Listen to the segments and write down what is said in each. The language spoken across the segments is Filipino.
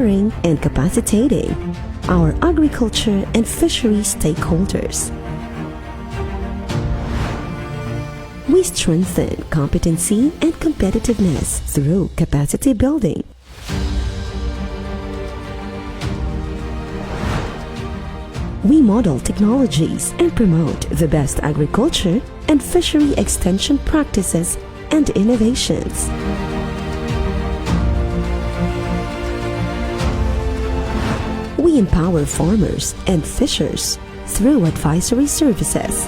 empowering and capacitating our agriculture and fishery stakeholders. We strengthen competency and competitiveness through capacity building. We model technologies and promote the best agriculture and fishery extension practices and innovations. We empower farmers and fishers through advisory services.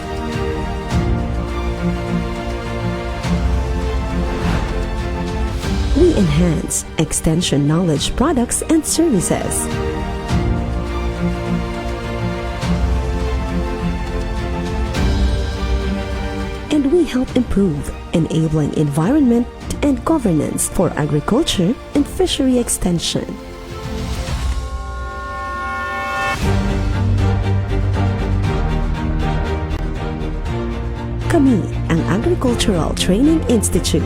We enhance extension knowledge products and services. And we help improve enabling environment and governance for agriculture and fishery extension. Kami ang Agricultural Training Institute.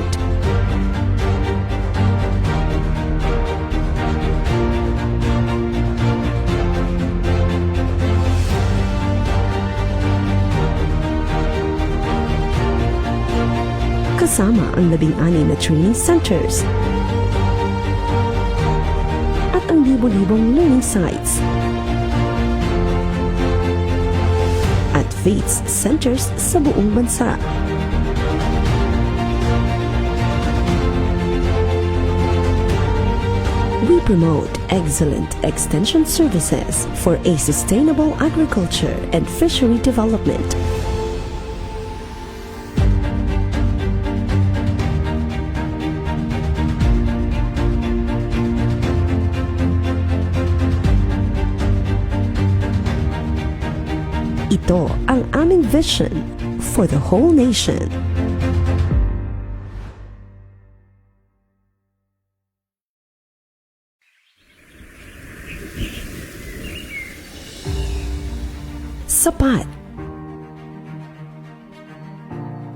Kasama ang 16 na training centers at ang libo-libong learning sites at FATES centers sa buong bansa. We promote excellent extension services for a sustainable agriculture and fishery development. Ito ang aming vision for the whole nation. Sapat.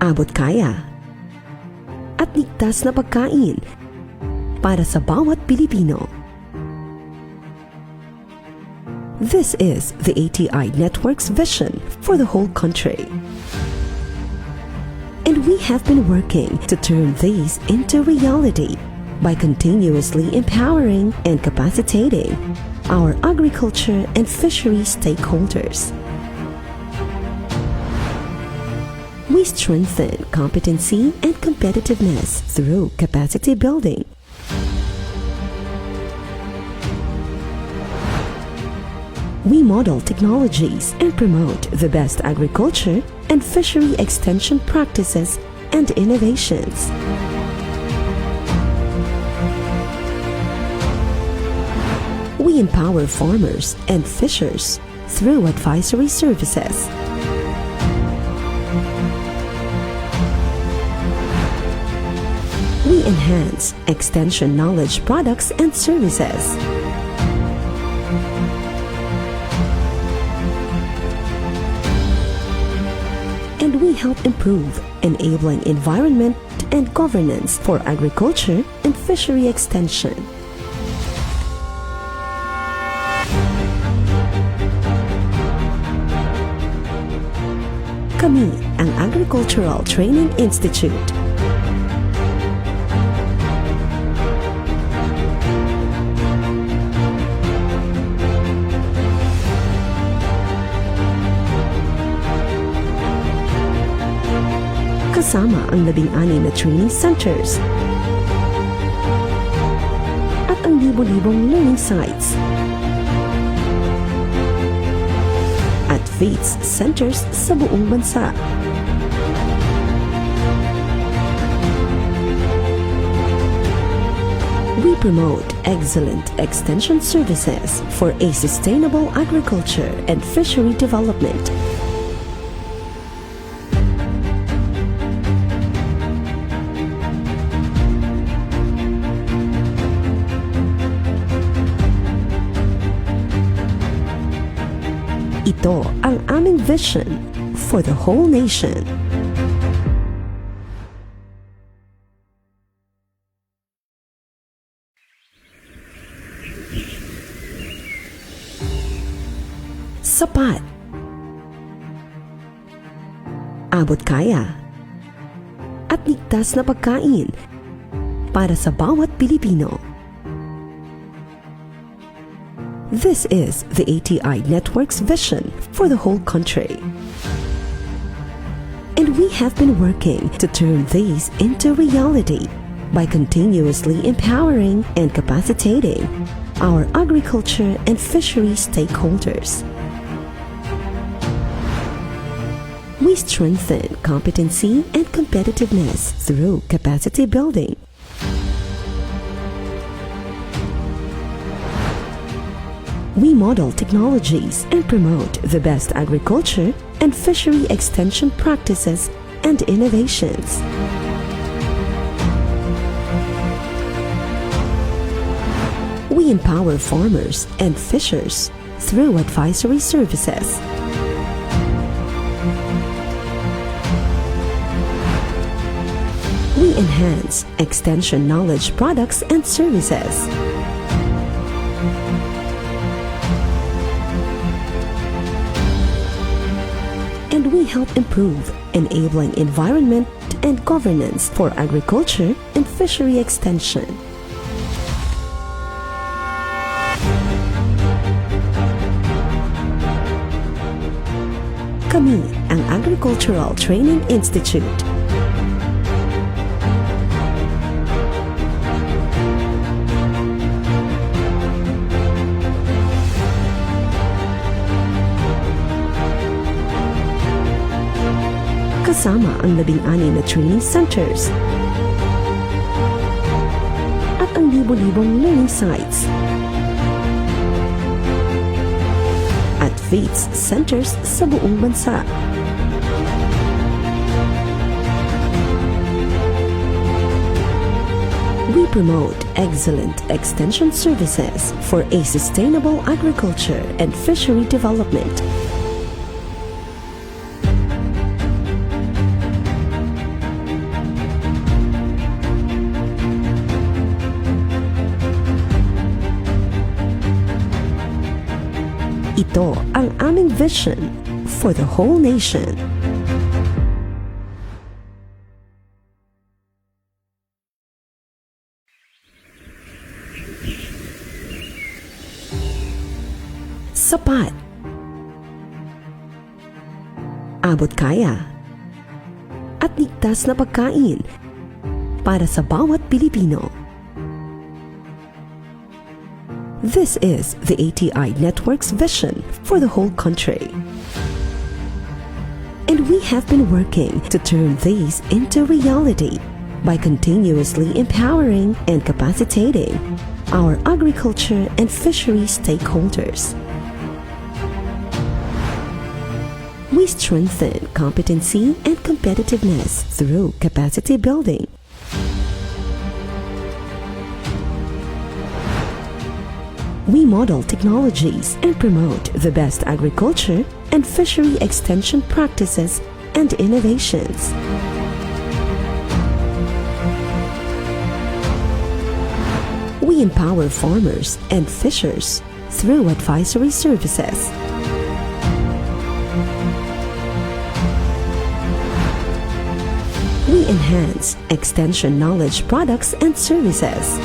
Abot kaya. At ligtas na pagkain para sa bawat Pilipino. This is the ATI Network's vision for the whole country. And we have been working to turn these into reality by continuously empowering and capacitating our agriculture and fishery stakeholders. We strengthen competency and competitiveness through capacity building. We model technologies and promote the best agriculture and fishery extension practices and innovations. We empower farmers and fishers through advisory services. We enhance extension knowledge products and services. And we help improve enabling environment and governance for agriculture and fishery extension. Kami ang Agricultural Training Institute. Kasama ang 16 na training centers at ang libo-libong learning sites at FATES centers sa buong bansa. We promote excellent extension services for a sustainable agriculture and fishery development. Ito ang aming vision for the whole nation. sapat, abot kaya, at ligtas na pagkain para sa bawat Pilipino. This is the ATI Network's vision for the whole country. And we have been working to turn these into reality by continuously empowering and capacitating our agriculture and fishery stakeholders. We strengthen competency and competitiveness through capacity building. We model technologies and promote the best agriculture and fishery extension practices and innovations. We empower farmers and fishers through advisory services. We enhance extension knowledge products and services. And we help improve enabling environment and governance for agriculture and fishery extension. Kami ang Agricultural Training Institute. Kasama ang 16 na training centers at ang libo-libong learning sites at FEEDS centers sa buong bansa. We promote excellent extension services for a sustainable agriculture and fishery development. Ito ang aming vision for the whole nation. Sapat, abot kaya, at ligtas na pagkain para sa bawat Pilipino. This is the ATI Network's vision for the whole country. And we have been working to turn these into reality by continuously empowering and capacitating our agriculture and fishery stakeholders. We strengthen competency and competitiveness through capacity building. We model technologies and promote the best agriculture and fishery extension practices and innovations. We empower farmers and fishers through advisory services. We enhance extension knowledge products and services.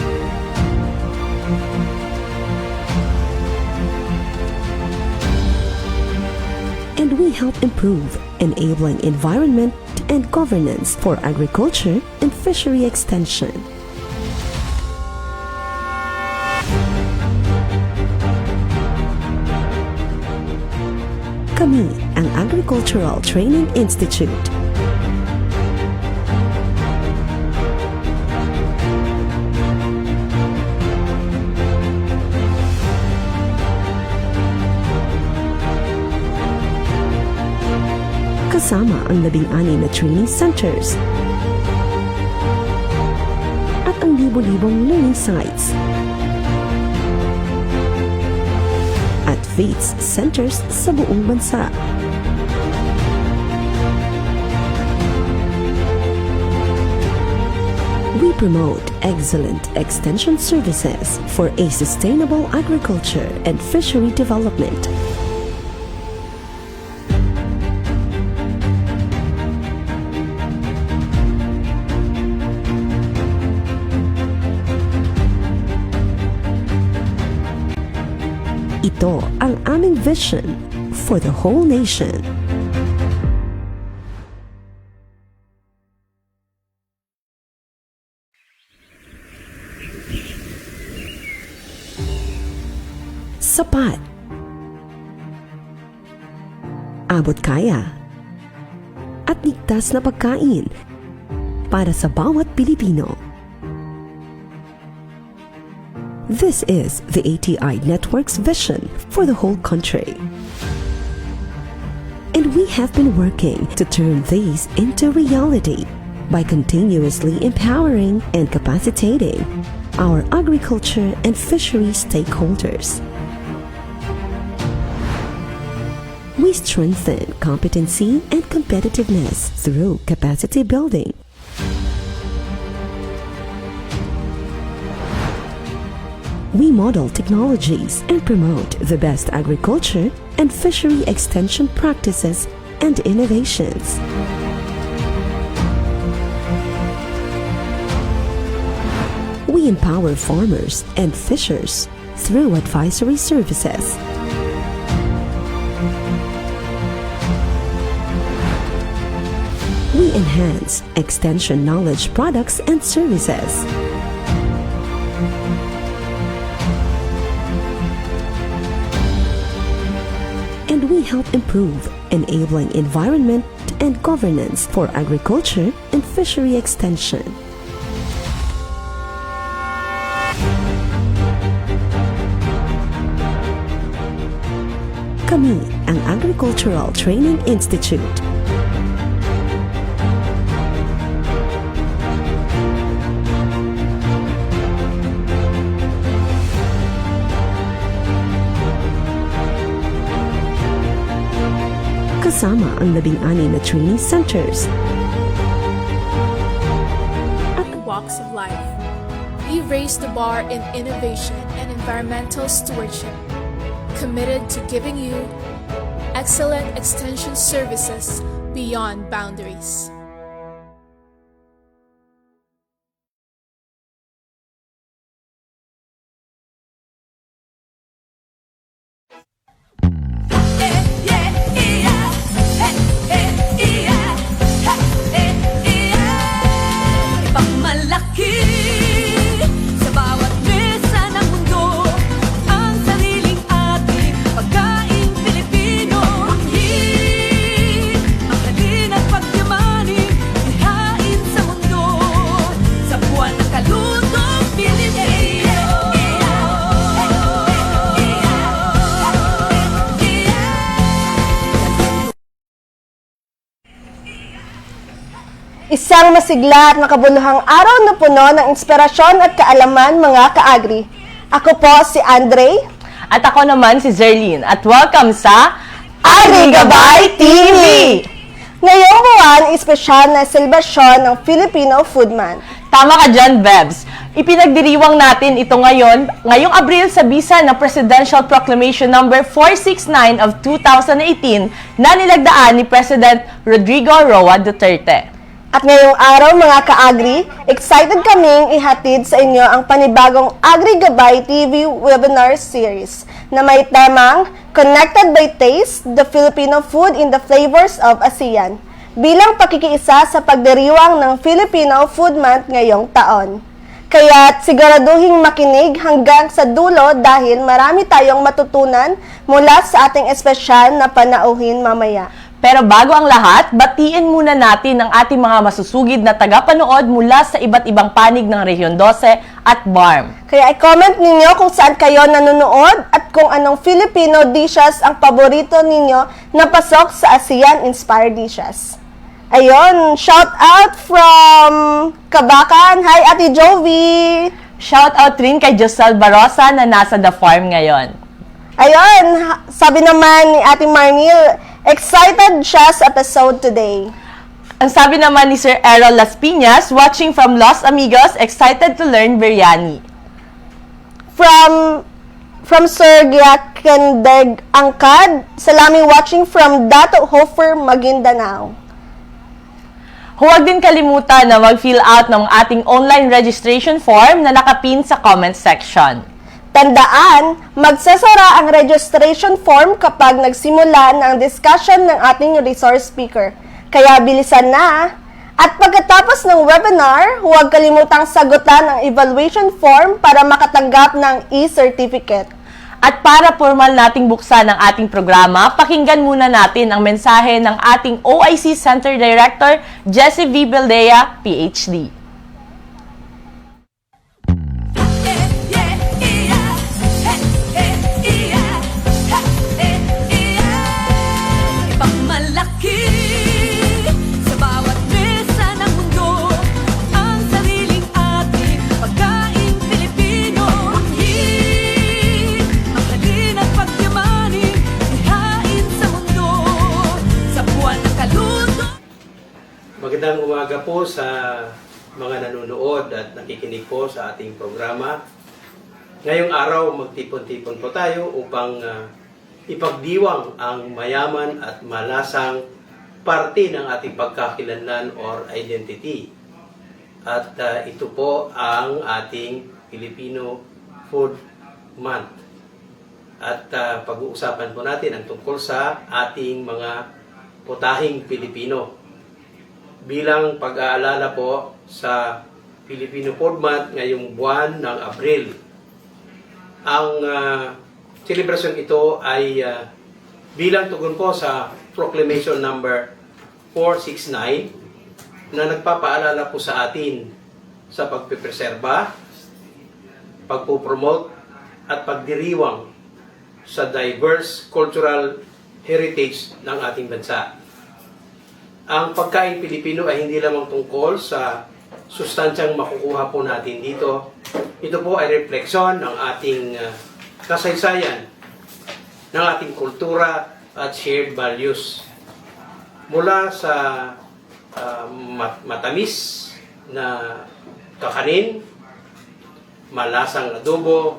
And we help improve enabling environment and governance for agriculture and fishery extension. Kami ang Agricultural Training Institute. Kasama ang 16 na training centers at ang libo-libong learning sites at FEEDS centers sa buong bansa. We promote excellent extension services for a sustainable agriculture and fishery development. Ito ang aming vision for the whole nation. Sapat. Abot kaya. At ligtas na pagkain para sa bawat Pilipino. This is the ATI Network's vision for the whole country. And we have been working to turn these into reality by continuously empowering and capacitating our agriculture and fishery stakeholders. We strengthen competency and competitiveness through capacity building. We model technologies and promote the best agriculture and fishery extension practices and innovations. We empower farmers and fishers through advisory services. We enhance extension knowledge products and services. And we help improve enabling environment and governance for agriculture and fishery extension. Kami ang Agricultural Training Institute. Kasama ang 16 na training centers. At walks of life, we raise the bar in innovation and environmental stewardship, committed to giving you excellent extension services beyond boundaries. Isang masigla at makabuluhang araw na puno ng inspirasyon at kaalaman mga ka-agri. Ako po si Andre. At ako naman si Zerlyn. At welcome sa AgriGabay TV! Ngayong buwan, espesyal na selebrasyon ng Filipino Food Month. Tama ka dyan, Bebs. Ipinagdiriwang natin ito ngayong Abril sa bisa ng Presidential Proclamation No. 469 of 2018 na nilagdaan ni President Rodrigo Roa Duterte. At ngayong araw mga ka-agri, excited kaming ihatid sa inyo ang panibagong AgriGabay TV webinar series na may temang Connected by Taste, the Filipino Food in the Flavors of ASEAN bilang pakikiisa sa pagdiriwang ng Filipino Food Month ngayong taon. Kaya't siguraduhing makinig hanggang sa dulo dahil marami tayong matutunan mula sa ating espesyal na panauhin mamaya. Pero bago ang lahat, batiin muna natin ang ating mga masusugid na tagapanood mula sa iba't ibang panig ng Region 12 at BARM. Kaya i-comment ninyo kung saan kayo nanonood at kung anong Filipino dishes ang paborito ninyo na pasok sa ASEAN-inspired dishes. Ayun, shout out from Kabakan. Hi, Ate Jovi! Shout out rin kay Josel Barosa na nasa The Farm ngayon. Ayun, sabi naman ni Ate Marnil, excited siya sa episode today. Ang sabi naman ni Sir Errol Las Piñas, watching from Los Amigos, excited to learn biryani. From Sir Giakendag Angkad, salami watching from Dato Hofer, Maguindanao. Huwag din kalimutan na mag-fill out ng ating online registration form na nakapin sa comment section. Tandaan, magsasara ang registration form kapag nagsimula ng discussion ng ating resource speaker. Kaya bilisan na! At pagkatapos ng webinar, huwag kalimutang sagutan ang evaluation form para makatanggap ng e-certificate. At para formal nating buksan ang ating programa, pakinggan muna natin ang mensahe ng ating OIC Center Director, Jessie V. Beldea, PhD. Magandang umaga po sa mga nanonood at nakikinig po sa ating programa. Ngayong araw, magtipon-tipon po tayo upang ipagdiwang ang mayaman at malasang parte ng ating pagkakakilanlan or identity. At ito po ang ating Filipino Food Month. At pag-uusapan po natin ang tungkol sa ating mga putahing Pilipino. Bilang pag-aalala po sa Filipino Food Month ngayong buwan ng Abril. Ang selebrasyon ito ay bilang tugon po sa Proclamation number 469 na nagpapaalala po sa atin sa pagpipreserba, pagpupromote at pagdiriwang sa diverse cultural heritage ng ating bansa. Ang pagkain Pilipino ay hindi lamang tungkol sa sustansyang makukuha po natin dito. Ito po ay refleksyon ng ating kasaysayan, ng ating kultura at shared values. Mula sa matamis na kakanin, malasang adobo,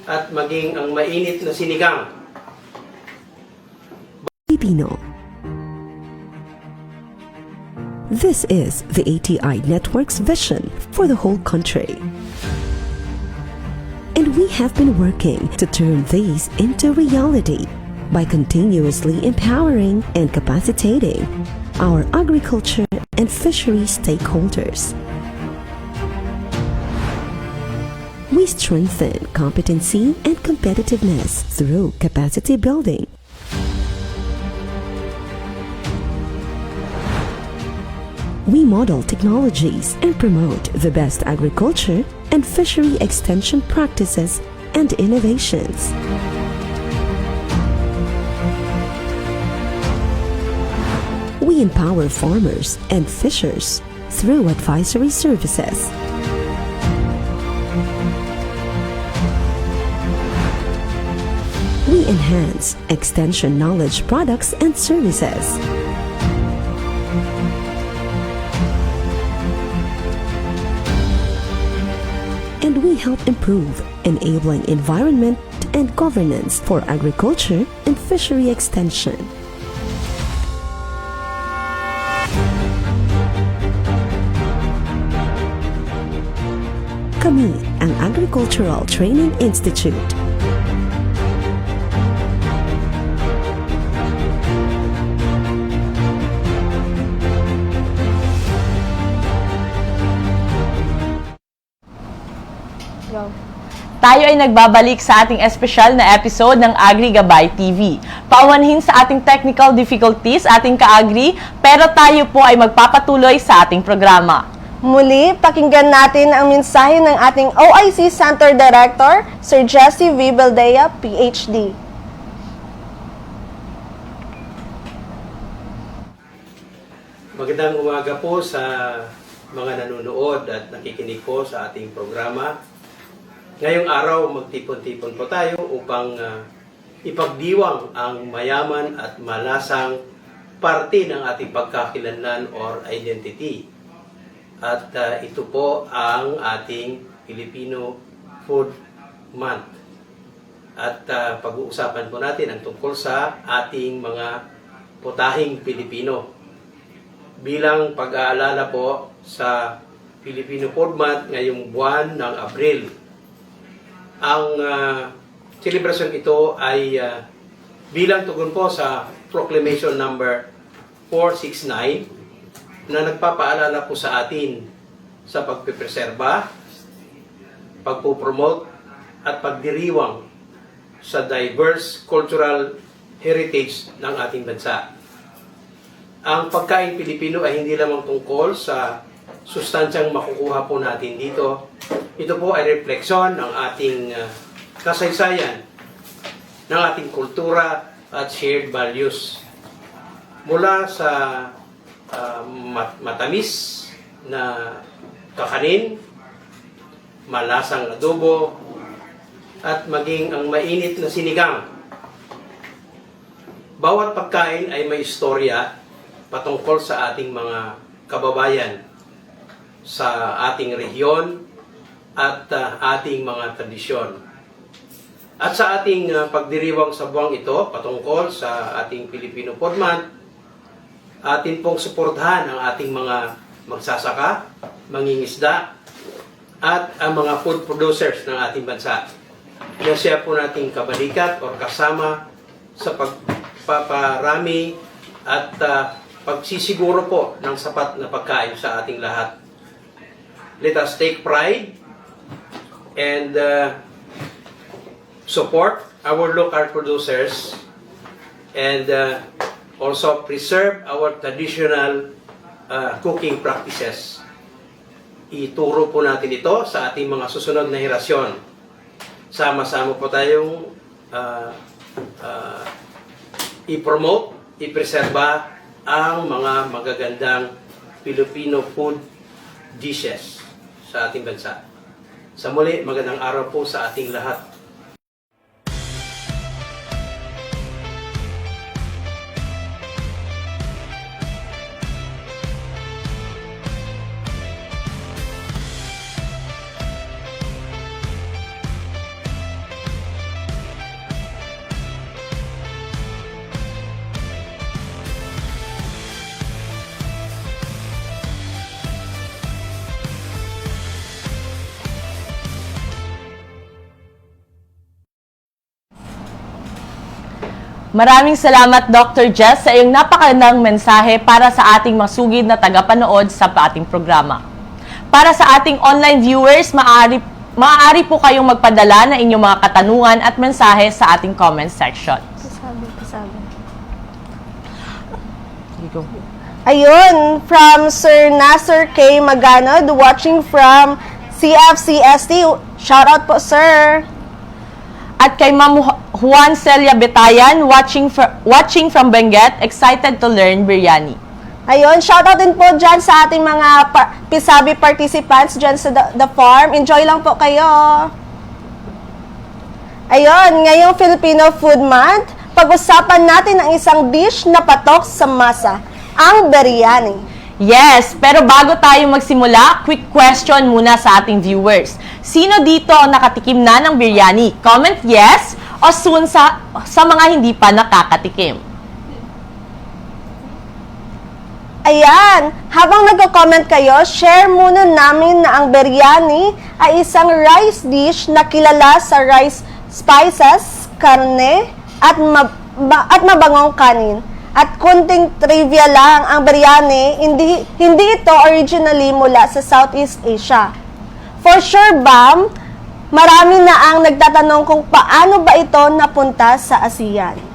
at maging ang mainit na sinigang. Filipino. This is the ATI Network's vision for the whole country. And we have been working to turn these into reality by continuously empowering and capacitating our agriculture and fishery stakeholders. We strengthen competency and competitiveness through capacity building. We model technologies and promote the best agriculture and fishery extension practices and innovations. We empower farmers and fishers through advisory services. We enhance extension knowledge products and services. And we help improve enabling environment and governance for agriculture and fishery extension. Kami ang Agricultural Training Institute. Tayo ay nagbabalik sa ating espesyal na episode ng Agri Gabay TV. Paumanhin sa ating technical difficulties, ating ka-agri, pero tayo po ay magpapatuloy sa ating programa. Muli, pakinggan natin ang mensahe ng ating OIC Center Director, Sir Jessie V. Beldea, PhD. Magandang umaga po sa mga nanonood at nakikinig po sa ating programa. Ngayong araw, magtipon-tipon po tayo upang ipagdiwang ang mayaman at malasang parte ng ating pagkakakilanlan or identity. At ito po ang ating Filipino Food Month. At pag-uusapan po natin ang tungkol sa ating mga putahing Pilipino. Bilang pag-aalala po sa Filipino Food Month ngayong buwan ng Abril. Ang selebrasyon ito ay bilang tugon po sa Proclamation number 469 na nagpapaalala po sa atin sa pagpipreserba, pagpupromote at pagdiriwang sa diverse cultural heritage ng ating bansa. Ang pagkain Pilipino ay hindi lamang tungkol sa sustansyang makukuha po natin dito. Ito po ay refleksyon ng ating kasaysayan, ng ating kultura at shared values. Mula sa matamis na kakanin, malasang adobo, at maging ang mainit na sinigang. Bawat pagkain ay may istorya patungkol sa ating mga kababayan, sa ating rehiyon at ating mga tradisyon. At sa ating pagdiriwang sa buwang ito patungkol sa ating Filipino Food Month, atin pong suportahan ang ating mga magsasaka, mangingisda, at ang mga food producers ng ating bansa. Na siya po nating kabalikat o kasama sa pagpaparami at pagsisiguro po ng sapat na pagkain sa ating lahat. Let us take pride and support our local producers and also preserve our traditional cooking practices. Ituro po natin ito sa ating mga susunod na henerasyon. Sama-sama po tayong i-promote, i-preserba ang mga magagandang Filipino food dishes sa ating bansa. Sa muli, magandang araw po sa ating lahat. Maraming salamat, Dr. Jess, sa iyong napakagandang mensahe para sa ating masugid na tagapanood sa ating programa. Para sa ating online viewers, maaari po kayong magpadala ng inyong mga katanungan at mensahe sa ating comment section. Ayun, from Sir Nasser K. Maganod, watching from CFCST. Shout out po, sir. At kay Ma'am Juan Celia Betayan, watching from Benguet, excited to learn biryani. Ayun, shoutout din po dyan sa ating mga Pisabi participants dyan sa the farm. Enjoy lang po kayo. Ayun, ngayong Filipino Food Month, pag-usapan natin ang isang dish na patok sa masa, ang biryani. Yes, pero bago tayo magsimula, quick question muna sa ating viewers. Sino dito ang nakatikim na ng biryani? Comment yes o soon sa mga hindi pa nakakatikim. Ayan, habang nagko-comment kayo, share muna namin na ang biryani ay isang rice dish na kilala sa rice spices, karne, at mabangong kanin. At kunting trivia lang, ang biryani, hindi ito originally mula sa Southeast Asia. For sure, Bam, marami na ang nagtatanong kung paano ba ito napunta sa ASEAN.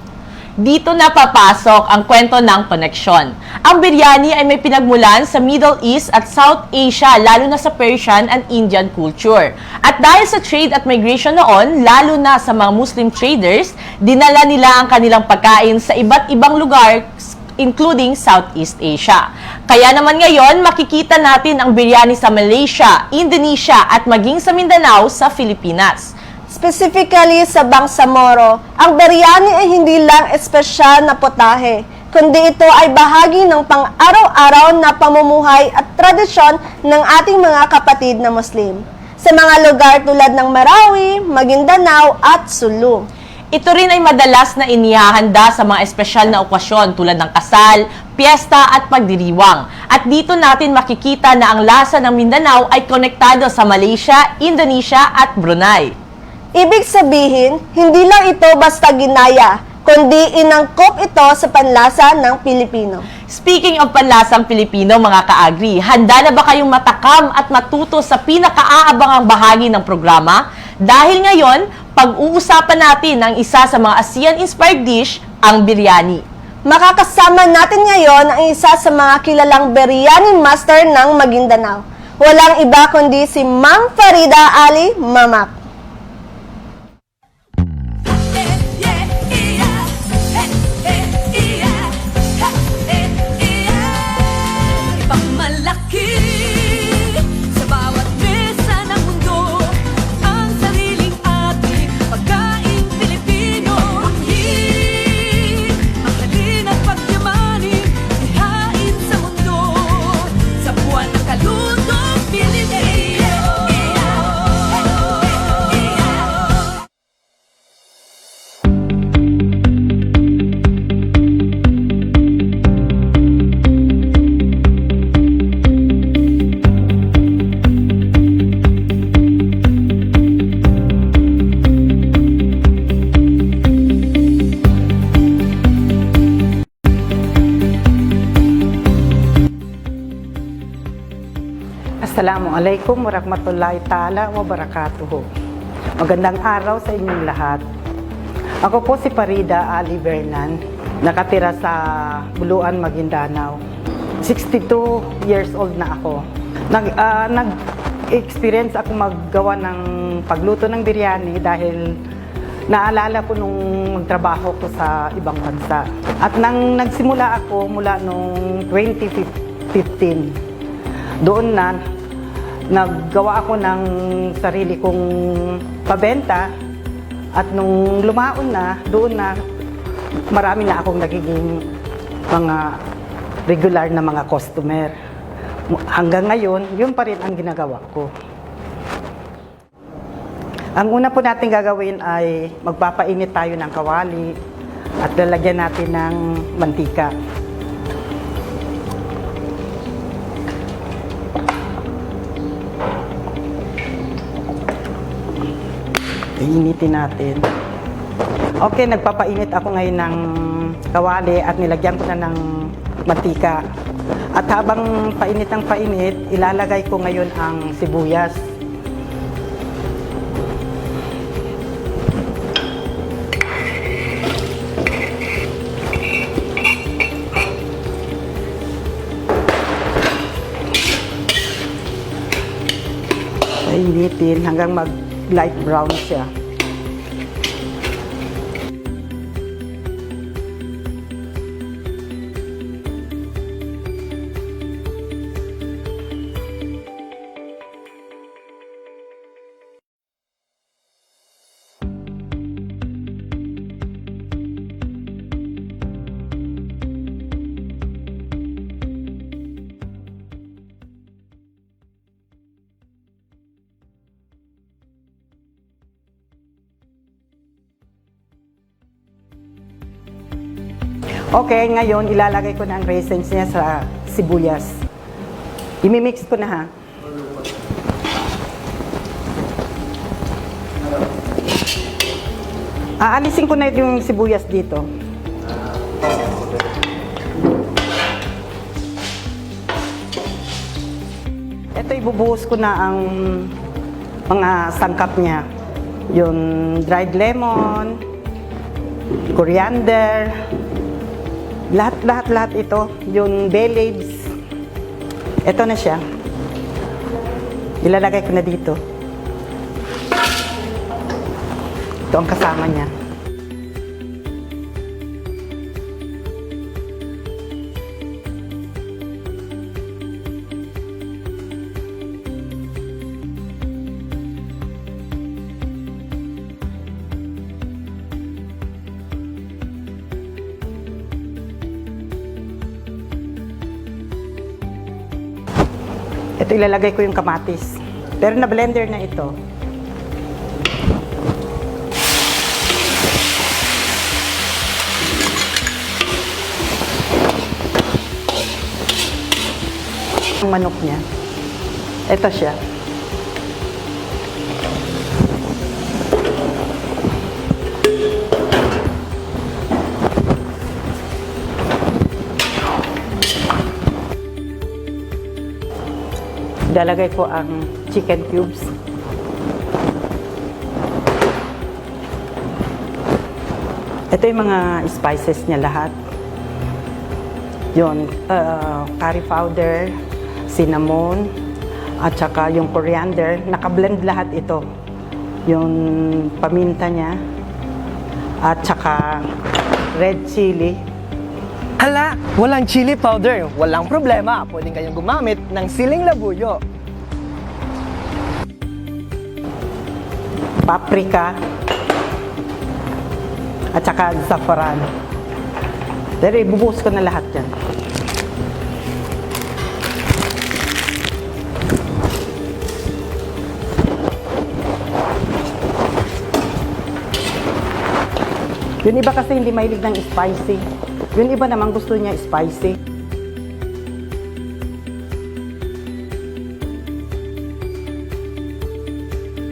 Dito na papasok ang kwento ng koneksyon. Ang biryani ay may pinagmulan sa Middle East at South Asia, lalo na sa Persian and Indian culture. At dahil sa trade at migration noon, lalo na sa mga Muslim traders, dinala nila ang kanilang pagkain sa iba't ibang lugar, including Southeast Asia. Kaya naman ngayon, makikita natin ang biryani sa Malaysia, Indonesia at maging sa Mindanao sa Pilipinas. Specifically sa Bangsamoro, ang biryani ay hindi lang espesyal na putahe, kundi ito ay bahagi ng pang-araw-araw na pamumuhay at tradisyon ng ating mga kapatid na Muslim sa mga lugar tulad ng Marawi, Maguindanao at Sulu. Ito rin ay madalas na inihahanda sa mga espesyal na okasyon tulad ng kasal, piyesta at pagdiriwang. At dito natin makikita na ang lasa ng Mindanao ay konektado sa Malaysia, Indonesia at Brunei. Ibig sabihin, hindi lang ito basta ginaya, kundi inangkop ito sa panlasa ng Pilipino. Speaking of panlasang Pilipino, mga ka-agri, handa na ba kayong matakam at matuto sa pinakaabangang bahagi ng programa? Dahil ngayon, pag-uusapan natin ang isa sa mga ASEAN-inspired dish, ang biryani. Makakasama natin ngayon ang isa sa mga kilalang biryani master ng Maguindanao. Walang iba kundi si Ma'am Farida Ali Mamak. Assalamualaikum warahmatullahi ta'ala wabarakatuh. Magandang araw sa inyong lahat. Ako po si Farida Ali Bernan, nakatira sa Buluan, Maguindanao. 62 years old na ako. Nag-experience ako maggawa ng pagluto ng biryani dahil naalala ko nung magtrabaho ko sa ibang bansa. At nang nagsimula ako mula nung 2015, doon na naggawa ako ng sarili kong pabenta at nung lumaon na, doon na marami na akong nagiging mga regular na mga customer. Hanggang ngayon, yun pa rin ang ginagawa ko. Ang una po natin gagawin ay magpapainit tayo ng kawali at lalagyan natin ng mantika. Iinitin natin. Okay, nagpapainit ako ngayon ng kawali at nilagyan ko na ng mantika. At habang painit ng painit, ilalagay ko ngayon ang sibuyas. Painitin hanggang light brown siya. Okay, ngayon ilalagay ko na ang raisins niya sa sibuyas. Imimix ko na ha. Aalisin ko na yung sibuyas dito. Ito ibubuhos ko na ang mga sangkap niya. Yung dried lemon, coriander, lahat ito, yung bay leaves. Ito na siya. Ilalagay ko na dito. Ito ang kasama niya. Ito ilalagay ko yung kamatis. Pero na-blender na ito. Ang manok niya. Ito siya. Ilalagay ko ang chicken cubes. Ito yung mga spices niya lahat. Yun, curry powder, cinnamon, at saka yung coriander. Nakablend lahat ito. Yung paminta niya, at saka red chili. Hala, walang chili powder. Walang problema. Pwedeng kayong gumamit ng siling labuyo. Paprika, at saka saffron. Pero ibubuhos ko na lahat yan. Yung iba kasi hindi mahilig ng spicy. Yung iba naman gusto niya spicy.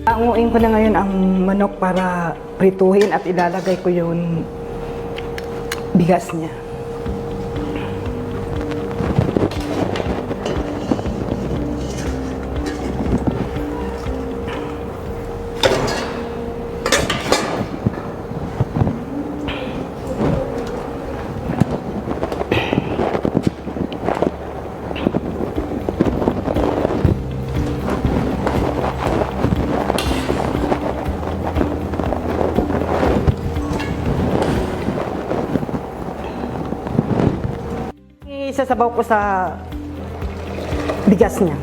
Anguin ko na ngayon ang manok para prituhin at ilalagay ko yung bigas niya. Isasabaw ko sa bigas niya.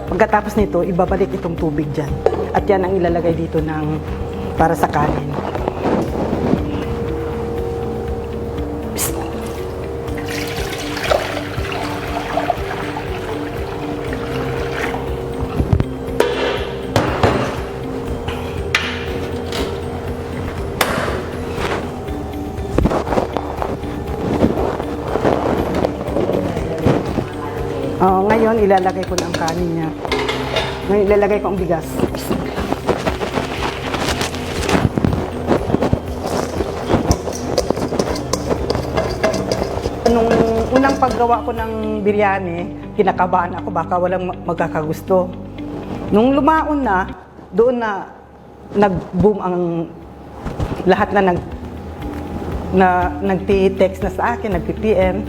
Pagkatapos nito, ibabalik itong tubig dyan. At yan ang ilalagay dito para sa kanin. Ngayon, ilalagay ko na ang kanin niya. Ngayon, ilalagay ko ang bigas. Nung unang paggawa ko ng biryani, kinakabahan ako, baka walang magkakagusto. Nung lumaon na, doon na nag-boom ang lahat na nagti-text na sa akin, nagpi-PM,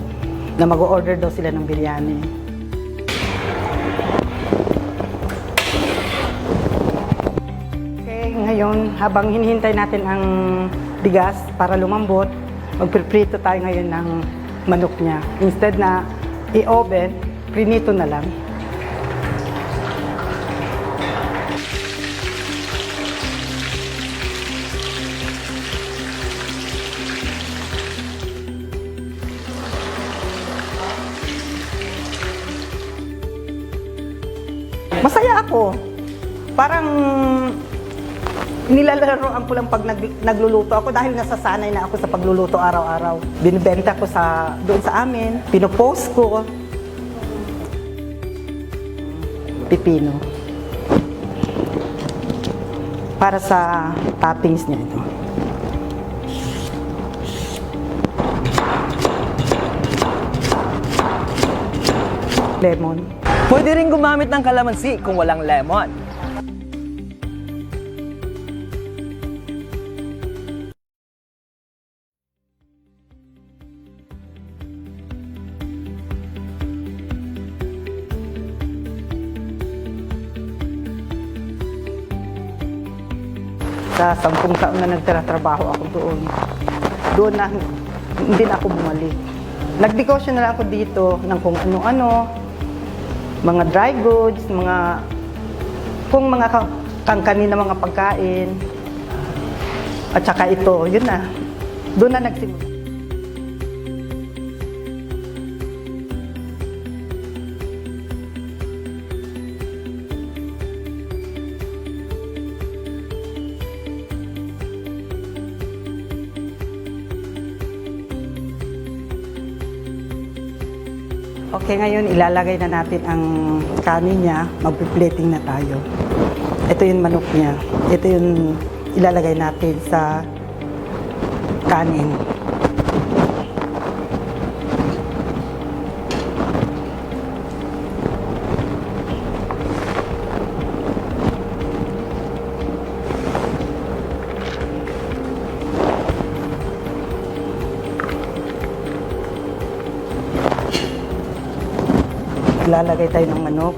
na mag-order daw sila ng biryani. Ngayon, habang hinihintay natin ang bigas para lumambot, magpiprito tayo ngayon ng manok niya. Instead na i-oven, prinito na lang. Masaya ako. Parang nilalaroan ko lang pag nagluluto ako dahil nasasanay na ako sa pagluluto araw-araw. Binibenta ko doon sa amin, pinopost ko. Pipino. Para sa toppings niya ito. Lemon. Pwede rin gumamit ng kalamansi kung walang lemon. Sa 10 taon na nagtrabaho ako doon na hindi na ako bumalik. Nagnegosyo na lang ako dito ng kung ano-ano, mga dry goods, mga kangkani na mga pagkain. At saka ito, yun na. Doon na nagsimula. Okay, ngayon ilalagay na natin ang kanin niya. Magpi-plating na tayo. Ito yung manok niya. Ito yung ilalagay natin sa kanin. Lalagay tayo ng manok.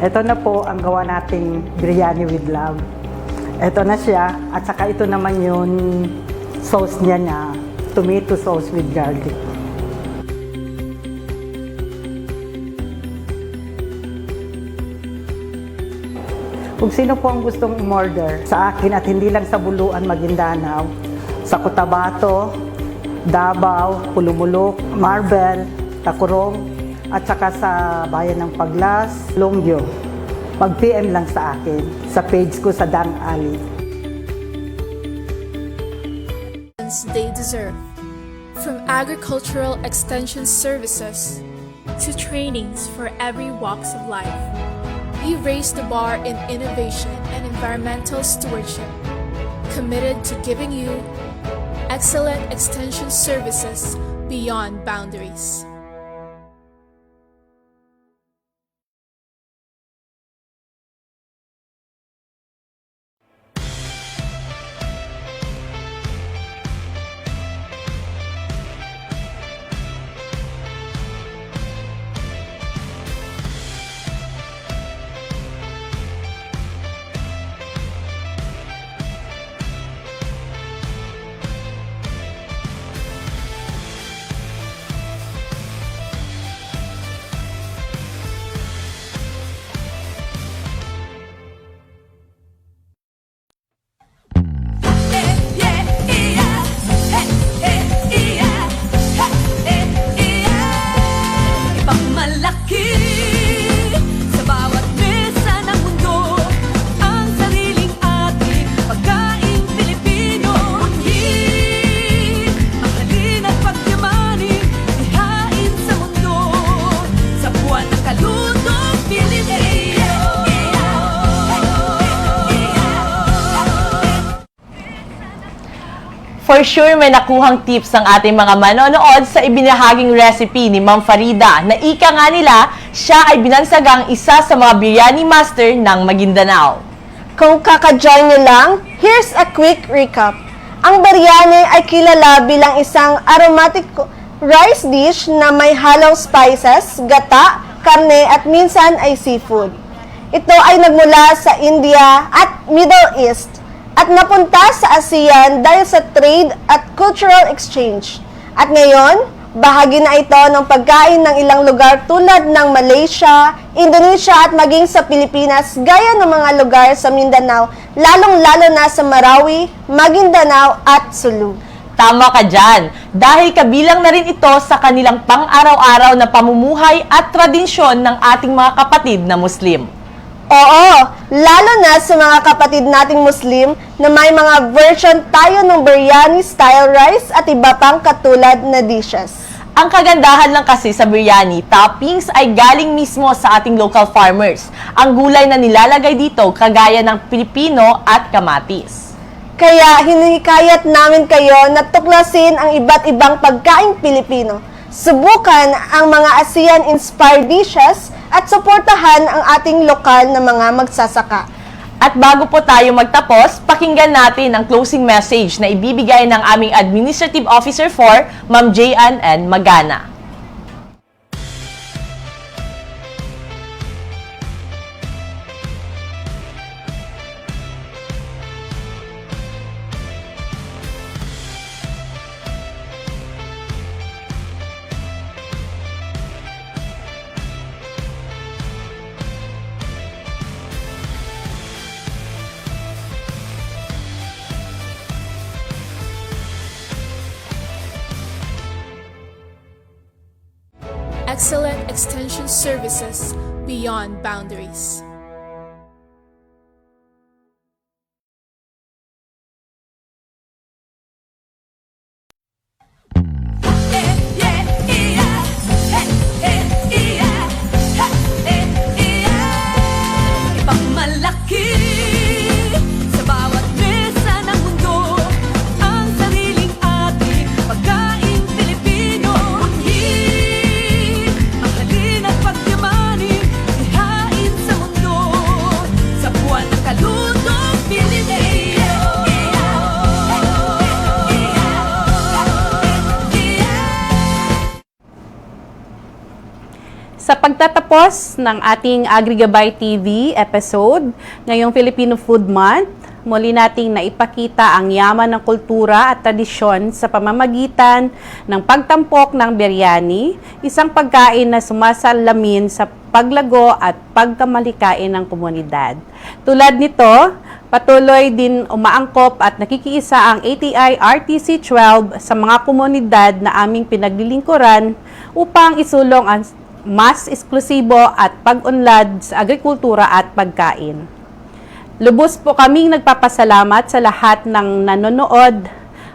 Ito na po ang gawa nating biryani with love. Ito na siya, at saka ito naman yung sauce niya na tomato sauce with garlic. Kung sino po ang gustong umorder sa akin at hindi lang sa Buluan, Maguindanao, sa Cotabato, Davao, Pulumulok, Marbel, Tacurong, at saka sa bayan ng Paglas, Lombio, mag-PM lang sa akin sa page ko sa Dang Ali. They deserve. From agricultural extension services to trainings for every walks of life, we raise the bar in innovation and environmental stewardship, committed to giving you excellent extension services beyond boundaries. For sure, may nakuhang tips ang ating mga manonood sa ibinahaging recipe ni Ma'am Farida na ika nga nila, siya ay binansagang isa sa mga biryani master ng Maguindanao. Kung kaka-join nyo lang, here's a quick recap. Ang biryani ay kilala bilang isang aromatic rice dish na may halong spices, gata, karne at minsan ay seafood. Ito ay nagmula sa India at Middle East at napunta sa ASEAN dahil sa trade at cultural exchange. At ngayon, bahagi na ito ng pagkain ng ilang lugar tulad ng Malaysia, Indonesia at maging sa Pilipinas gaya ng mga lugar sa Mindanao, lalong-lalo na sa Marawi, Maguindanao at Sulu. Tama ka dyan, dahil kabilang na rin ito sa kanilang pang-araw-araw na pamumuhay at tradisyon ng ating mga kapatid na Muslim. Oo, lalo na sa mga kapatid nating Muslim na may mga version tayo ng biryani-style rice at iba pang katulad na dishes. Ang kagandahan lang kasi sa biryani, toppings ay galing mismo sa ating local farmers. Ang gulay na nilalagay dito kagaya ng Pilipino at kamatis. Kaya hinikayat namin kayo na tuklasin ang iba't ibang pagkaing Pilipino. Subukan ang mga ASEAN-inspired dishes at suportahan ang ating lokal na mga magsasaka. At bago po tayo magtapos, pakinggan natin ang closing message na ibibigay ng aming Administrative Officer 4, Ma'am J.Ann N. Magana. Excellent extension services beyond boundaries. Ipagmalaki sa bawat mesa ng mundo ang sariling ating pagkain Pilipino. Mahalin at pagyamanin, ihain sa mundo sa buwan ng kalutong Pilipino. Sa pagtatapos ng ating AgriGabay TV episode, ngayong Filipino Food Month, muli nating naipakita ang yaman ng kultura at tradisyon sa pamamagitan ng pagtampok ng biryani, isang pagkain na sumasalamin sa paglago at pagkamalikain ng komunidad. Tulad nito, patuloy din umaangkop at nakikiisa ang ATI RTC 12 sa mga komunidad na aming pinaglilingkuran upang isulong ang mas eksklusibo at pag-unlad sa agrikultura at pagkain. Lubos po kaming nagpapasalamat sa lahat ng nanonood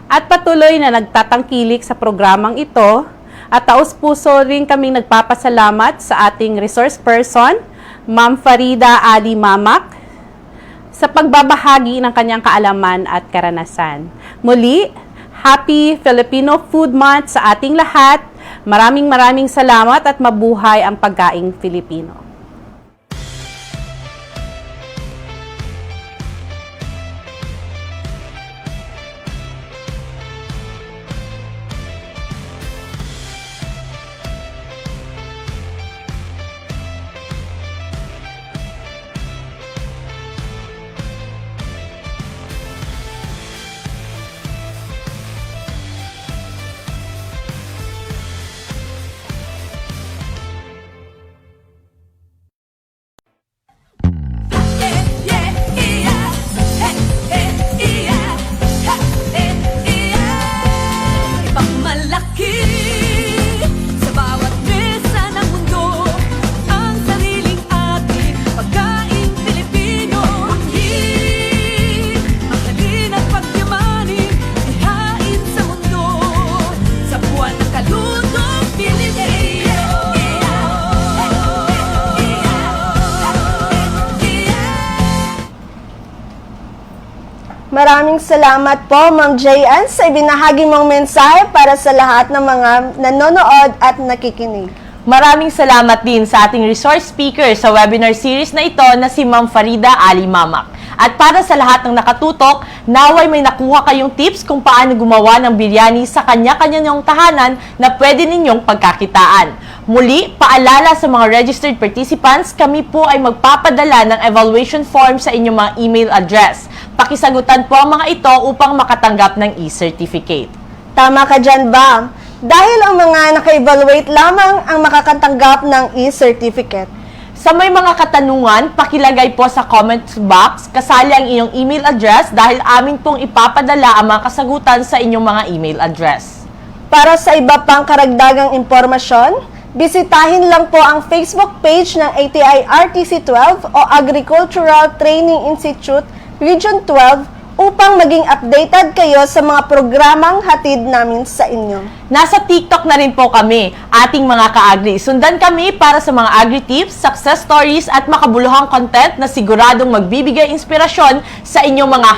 at patuloy na nagtatangkilik sa programang ito at taus-puso rin kaming nagpapasalamat sa ating resource person, Ma'am Farida Ali Mamak, sa pagbabahagi ng kanyang kaalaman at karanasan. Muli, Happy Filipino Food Month sa ating lahat. Maraming salamat at mabuhay ang pagkaing Filipino. Ipagmalaki sa bawat mesa ng mundo ang sariling ating pagkain Pilipino. Mahalin at pagyamanin, ihain sa mundo sa buwan ng kalutong Pilipino. Maraming salamat po, Ma'am J.Ann, sa ibinahagi mong mensahe para sa lahat ng mga nanonood at nakikinig. Maraming salamat din sa ating resource speaker sa webinar series na ito na si Ma'am Farida Ali Mamak. At para sa lahat ng nakatutok, naway may nakuha kayong tips kung paano gumawa ng biryani sa kanya-kanyang tahanan na pwede ninyong pagkakitaan. Muli, paalala sa mga registered participants, kami po ay magpapadala ng evaluation form sa inyong mga email address. Pakisagutan po ang mga ito upang makatanggap ng e-certificate. Tama ka dyan, ba? Dahil ang mga naka-evaluate lamang ang makakatanggap ng e-certificate. Sa may mga katanungan, pakilagay po sa comments box, kasali ang inyong email address dahil amin pong ipapadala ang mga kasagutan sa inyong mga email address. Para sa iba pang karagdagang impormasyon, bisitahin lang po ang Facebook page ng ATI RTC 12 o Agricultural Training Institute Region 12 upang maging updated kayo sa mga programang hatid namin sa inyo. Nasa TikTok na rin po kami, ating mga ka-agri. Sundan kami para sa mga agri-tips, success stories at makabuluhang content na siguradong magbibigay inspirasyon sa inyong mga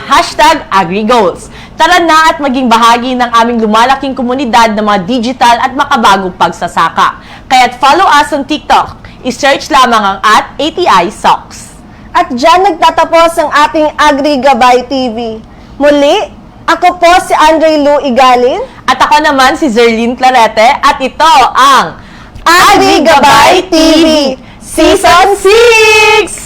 #AgriGoals. Tara na at maging bahagi ng aming lumalaking komunidad ng mga digital at makabagong pagsasaka. Kaya't follow us on TikTok. I-search lamang ang @ATI Socks. At dyan nagtatapos ang ating Agri-Gabay TV. Muli, ako po si Andre Lou Igalin. At ako naman si Zerlyn Clarete at ito ang Agri-Gabay TV Season 6!